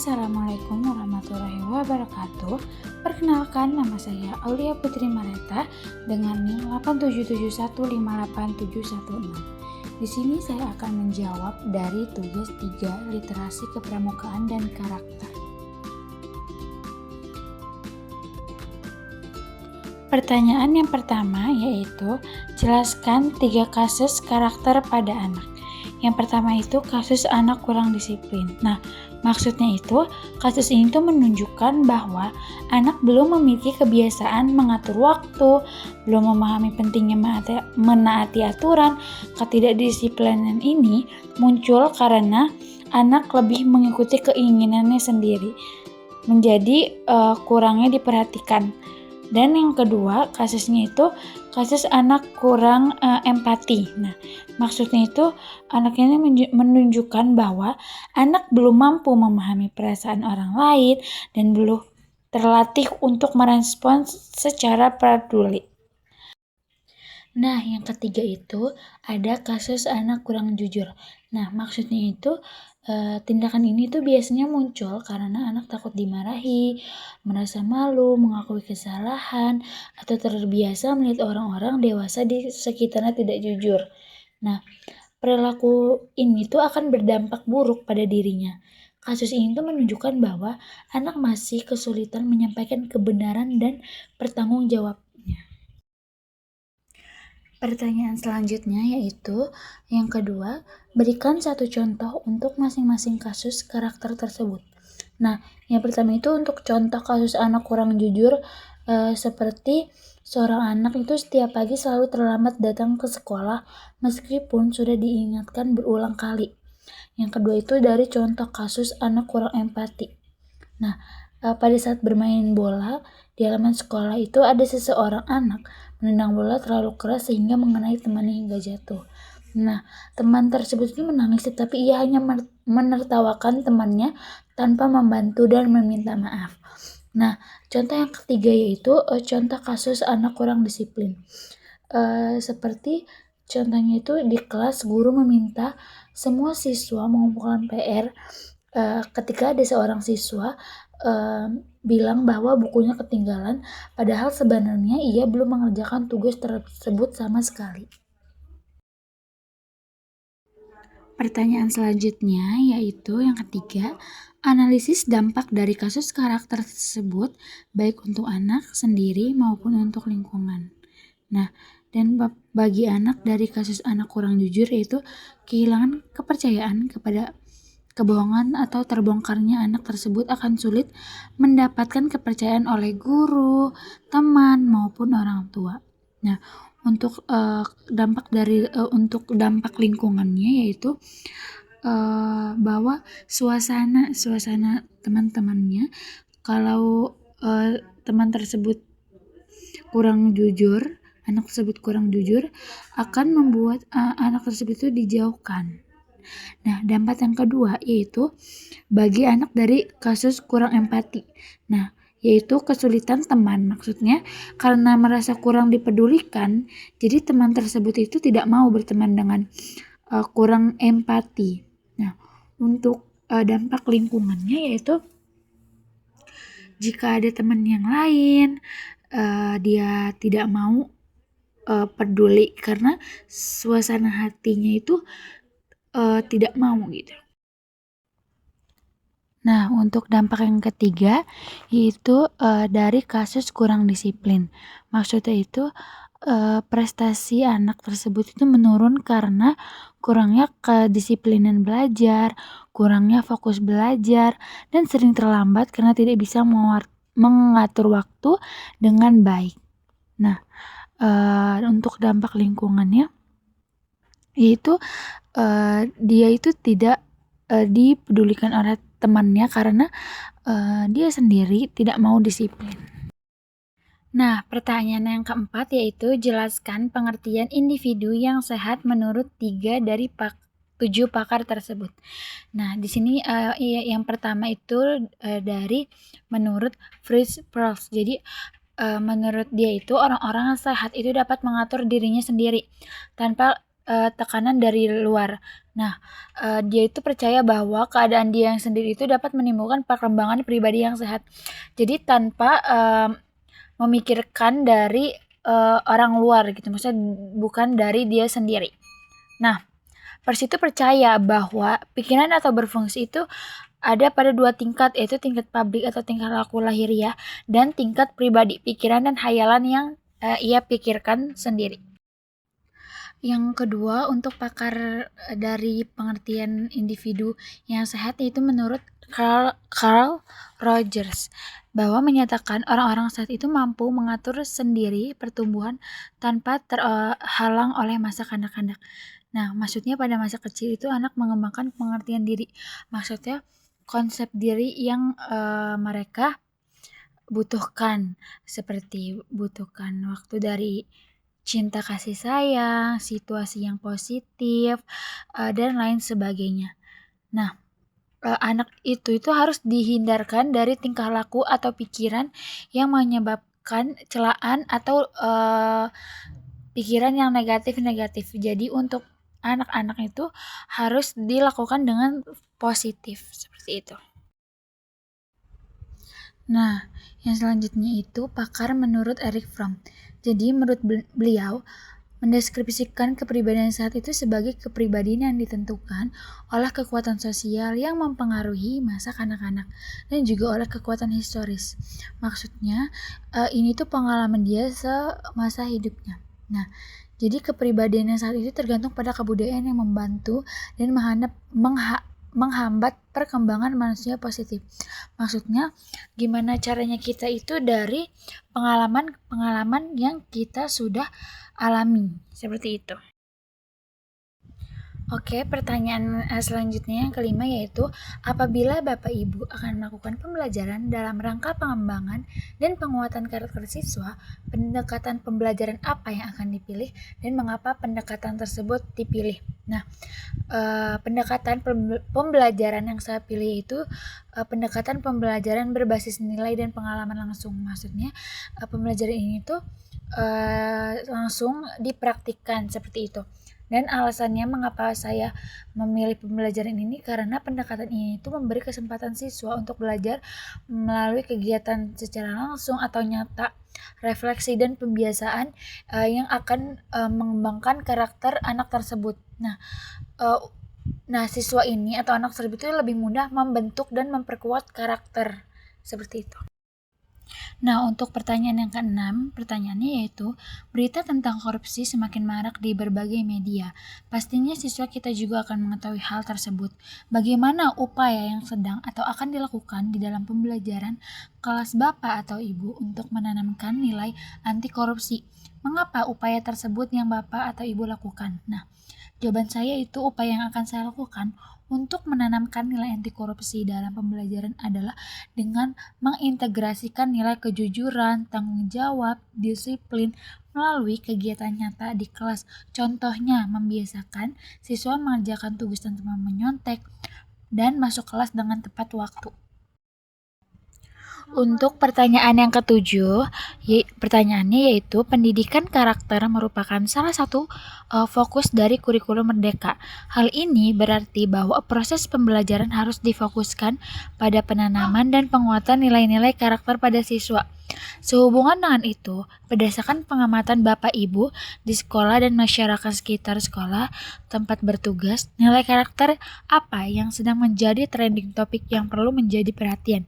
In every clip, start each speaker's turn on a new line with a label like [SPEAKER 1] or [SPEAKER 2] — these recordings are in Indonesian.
[SPEAKER 1] Assalamualaikum warahmatullahi wabarakatuh. Perkenalkan, nama saya Aulia Putri Mareta dengan NIM 87715876. Di sini saya akan menjawab dari tugas 3 literasi kepramukaan dan karakter. Pertanyaan yang pertama yaitu jelaskan 3 kasus karakter pada anak. Yang pertama itu kasus anak kurang disiplin. Nah, maksudnya itu kasus ini tuh menunjukkan bahwa anak belum memiliki kebiasaan mengatur waktu, belum memahami pentingnya menaati aturan. Ketidakdisiplinan ini muncul karena anak lebih mengikuti keinginannya sendiri, menjadi kurangnya diperhatikan. Dan yang kedua, kasusnya itu kasus anak kurang empati. Nah, maksudnya itu anak ini menunjukkan bahwa anak belum mampu memahami perasaan orang lain dan belum terlatih untuk merespons secara peduli. Nah, yang ketiga itu ada kasus anak kurang jujur. Nah, maksudnya itu tindakan ini tuh biasanya muncul karena anak takut dimarahi, merasa malu, mengakui kesalahan, atau terbiasa melihat orang-orang dewasa di sekitarnya tidak jujur. Nah, perilaku ini tuh akan berdampak buruk pada dirinya. Kasus ini tuh menunjukkan bahwa anak masih kesulitan menyampaikan kebenaran dan bertanggung jawab. Pertanyaan selanjutnya yaitu yang kedua, berikan satu contoh untuk masing-masing kasus karakter tersebut. Nah, yang pertama itu untuk contoh kasus anak kurang jujur, seperti seorang anak itu setiap pagi selalu terlambat datang ke sekolah meskipun sudah diingatkan berulang kali. Yang kedua itu dari contoh kasus anak kurang empati. Nah, pada saat bermain bola di halaman sekolah itu ada seseorang anak menendang bola terlalu keras sehingga mengenai temannya hingga jatuh. Nah, teman tersebut itu menangis tetapi ia hanya menertawakan temannya tanpa membantu dan meminta maaf. Nah, contoh yang ketiga yaitu contoh kasus anak kurang disiplin. Seperti contohnya itu di kelas guru meminta semua siswa mengumpulkan PR ketika ada seorang siswa bilang bahwa bukunya ketinggalan, padahal sebenarnya ia belum mengerjakan tugas tersebut sama sekali. Pertanyaan selanjutnya yaitu yang ketiga, analisis dampak dari kasus karakter tersebut baik untuk anak sendiri maupun untuk lingkungan. Nah, dan bagi anak dari kasus anak kurang jujur yaitu kehilangan kepercayaan kepada kebohongan atau terbongkarnya anak tersebut akan sulit mendapatkan kepercayaan oleh guru, teman maupun orang tua. Nah, untuk dampak lingkungannya yaitu bahwa suasana teman-temannya kalau teman tersebut kurang jujur, anak tersebut kurang jujur akan membuat anak tersebut itu dijauhkan. Nah, dampak yang kedua yaitu bagi anak dari kasus kurang empati. Nah, yaitu kesulitan teman. Maksudnya karena merasa kurang dipedulikan, jadi teman tersebut itu tidak mau berteman dengan kurang empati. Nah, untuk dampak lingkungannya yaitu jika ada teman yang lain, dia tidak mau peduli karena suasana hatinya itu tidak mau gitu. Nah, untuk dampak yang ketiga yaitu dari kasus kurang disiplin. Maksudnya itu prestasi anak tersebut itu menurun karena kurangnya kedisiplinan belajar, kurangnya fokus belajar, dan sering terlambat karena tidak bisa mengatur waktu dengan baik. Nah, untuk dampak lingkungannya yaitu dia itu tidak dipedulikan oleh temannya karena dia sendiri tidak mau disiplin. Nah, pertanyaan yang keempat yaitu jelaskan pengertian individu yang sehat menurut 3 dari 7 pakar tersebut. Nah, di sini yang pertama itu dari menurut Fritz Perls. Jadi menurut dia itu orang-orang yang sehat itu dapat mengatur dirinya sendiri tanpa tekanan dari luar. Nah, dia itu percaya bahwa keadaan dia yang sendiri itu dapat menimbulkan perkembangan pribadi yang sehat. Jadi tanpa memikirkan dari orang luar gitu, maksudnya bukan dari dia sendiri. Nah, Pers itu percaya bahwa pikiran atau berfungsi itu ada pada dua tingkat, yaitu tingkat publik atau tingkat laku lahiriah dan tingkat pribadi, pikiran dan hayalan yang ia pikirkan sendiri. Yang kedua, untuk pakar dari pengertian individu yang sehat, yaitu menurut Carl Rogers, bahwa menyatakan orang-orang sehat itu mampu mengatur sendiri pertumbuhan tanpa terhalang oleh masa kanak-kanak. Nah, maksudnya pada masa kecil itu anak mengembangkan pengertian diri. Maksudnya konsep diri yang mereka butuhkan, seperti butuhkan waktu dari cinta kasih sayang, situasi yang positif, dan lain sebagainya. Nah, anak itu harus dihindarkan dari tingkah laku atau pikiran yang menyebabkan celaan atau pikiran yang negatif-negatif. Jadi untuk anak-anak itu harus dilakukan dengan positif, seperti itu. Nah, yang selanjutnya itu pakar menurut Erich Fromm. Jadi menurut beliau, mendeskripsikan kepribadian sehat itu sebagai kepribadian yang ditentukan oleh kekuatan sosial yang mempengaruhi masa kanak-kanak dan juga oleh kekuatan historis. Maksudnya, ini tuh pengalaman dia semasa hidupnya. Nah, jadi kepribadian yang saat itu tergantung pada kebudayaan yang membantu dan menghambat perkembangan manusia positif. Maksudnya, gimana caranya kita itu dari pengalaman-pengalaman yang kita sudah alami, seperti itu. Oke, pertanyaan selanjutnya yang kelima yaitu, apabila Bapak Ibu akan melakukan pembelajaran dalam rangka pengembangan dan penguatan karakter siswa, pendekatan pembelajaran apa yang akan dipilih dan mengapa pendekatan tersebut dipilih? Nah, pendekatan pembelajaran yang saya pilih itu pendekatan pembelajaran berbasis nilai dan pengalaman langsung. Maksudnya pembelajaran ini tuh langsung dipraktikkan, seperti itu. Dan alasannya mengapa saya memilih pembelajaran ini, karena pendekatan ini itu memberi kesempatan siswa untuk belajar melalui kegiatan secara langsung atau nyata, refleksi dan pembiasaan yang akan mengembangkan karakter anak tersebut. Nah, siswa ini atau anak tersebut itu lebih mudah membentuk dan memperkuat karakter, seperti itu. Nah, untuk pertanyaan yang keenam, pertanyaannya yaitu, berita tentang korupsi semakin marak di berbagai media. Pastinya siswa kita juga akan mengetahui hal tersebut. Bagaimana upaya yang sedang atau akan dilakukan di dalam pembelajaran kelas Bapak atau Ibu untuk menanamkan nilai anti korupsi? Mengapa upaya tersebut yang Bapak atau Ibu lakukan? Nah, jawaban saya itu upaya yang akan saya lakukan untuk menanamkan nilai anti korupsi dalam pembelajaran adalah dengan mengintegrasikan nilai kejujuran, tanggung jawab, disiplin melalui kegiatan nyata di kelas. Contohnya, membiasakan siswa mengerjakan tugas tanpa menyontek dan masuk kelas dengan tepat waktu. Untuk pertanyaan yang ketujuh, pertanyaannya yaitu, pendidikan karakter merupakan salah satu fokus dari kurikulum Merdeka. Hal ini berarti bahwa proses pembelajaran harus difokuskan pada penanaman dan penguatan nilai-nilai karakter pada siswa. Sehubungan dengan itu, berdasarkan pengamatan Bapak Ibu di sekolah dan masyarakat sekitar sekolah tempat bertugas, nilai karakter apa yang sedang menjadi trending topik yang perlu menjadi perhatian?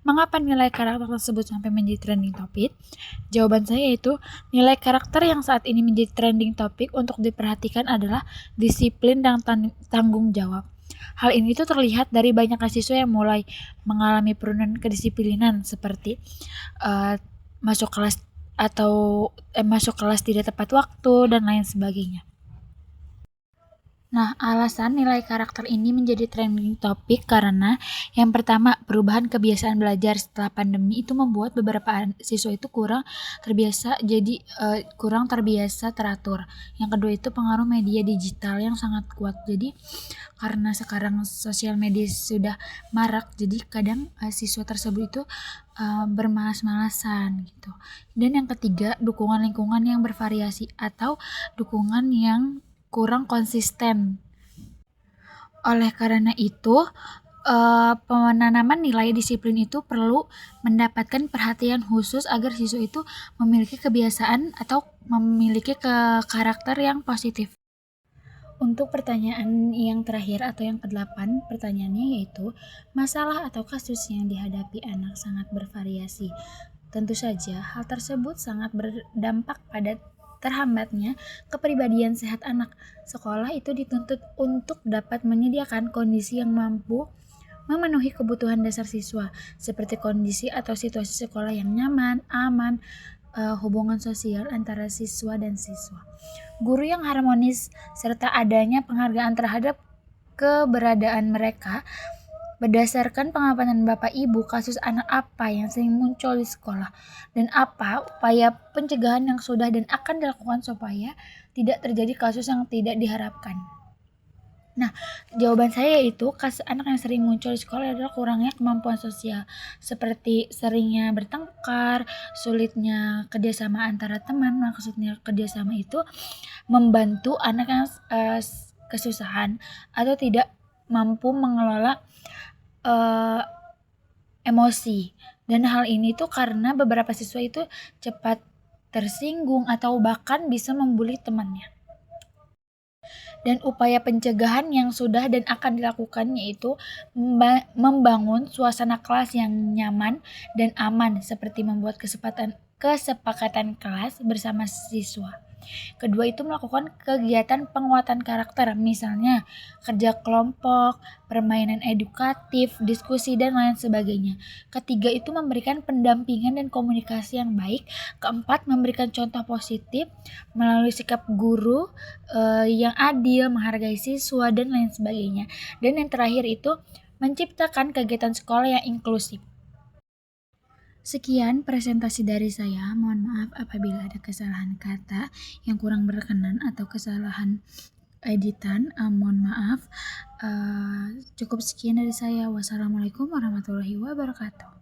[SPEAKER 1] Mengapa nilai karakter tersebut sampai menjadi trending topik? Jawaban saya yaitu, nilai karakter yang saat ini menjadi trending topik untuk diperhatikan adalah disiplin dan tanggung jawab. Hal ini tuh terlihat dari banyak siswa yang mulai mengalami penurunan kedisiplinan, seperti masuk kelas masuk kelas tidak tepat waktu dan lain sebagainya. Nah, alasan nilai karakter ini menjadi trending topik karena yang pertama, perubahan kebiasaan belajar setelah pandemi itu membuat beberapa siswa itu kurang terbiasa teratur. Yang kedua itu pengaruh media digital yang sangat kuat. Jadi karena sekarang sosial media sudah marak, jadi kadang siswa tersebut itu bermalas-malasan gitu. Dan yang ketiga, dukungan lingkungan yang bervariasi atau dukungan yang kurang konsisten. Oleh karena itu, penanaman nilai disiplin itu perlu mendapatkan perhatian khusus agar siswa itu memiliki kebiasaan atau memiliki karakter yang positif. Untuk pertanyaan yang terakhir atau yang ke-8, pertanyaannya yaitu, masalah atau kasus yang dihadapi anak sangat bervariasi. Tentu saja, hal tersebut sangat berdampak pada terhambatnya kepribadian sehat anak. Sekolah itu dituntut untuk dapat menyediakan kondisi yang mampu memenuhi kebutuhan dasar siswa, seperti kondisi atau situasi sekolah yang nyaman, aman, hubungan sosial antara siswa dan siswa, guru yang harmonis, serta adanya penghargaan terhadap keberadaan mereka. Berdasarkan pengamatan Bapak Ibu, kasus anak apa yang sering muncul di sekolah, dan apa upaya pencegahan yang sudah dan akan dilakukan supaya tidak terjadi kasus yang tidak diharapkan. Nah, jawaban saya yaitu kasus anak yang sering muncul di sekolah adalah kurangnya kemampuan sosial, seperti seringnya bertengkar, sulitnya kerjasama antara teman. Maksudnya kerjasama itu membantu anak yang kesusahan atau tidak mampu mengelola emosi. Dan hal ini tuh karena beberapa siswa itu cepat tersinggung atau bahkan bisa membuli temannya. Dan upaya pencegahan yang sudah dan akan dilakukan yaitu membangun suasana kelas yang nyaman dan aman, seperti membuat kesepakatan kelas bersama siswa. Kedua itu melakukan kegiatan penguatan karakter, misalnya kerja kelompok, permainan edukatif, diskusi, dan lain sebagainya. Ketiga itu memberikan pendampingan dan komunikasi yang baik. Keempat, memberikan contoh positif melalui sikap guru yang adil, menghargai siswa, dan lain sebagainya. Dan yang terakhir itu menciptakan kegiatan sekolah yang inklusif. Sekian presentasi dari saya. Mohon maaf apabila ada kesalahan kata yang kurang berkenan atau kesalahan editan. Mohon maaf. Cukup sekian dari saya. Wassalamualaikum warahmatullahi wabarakatuh.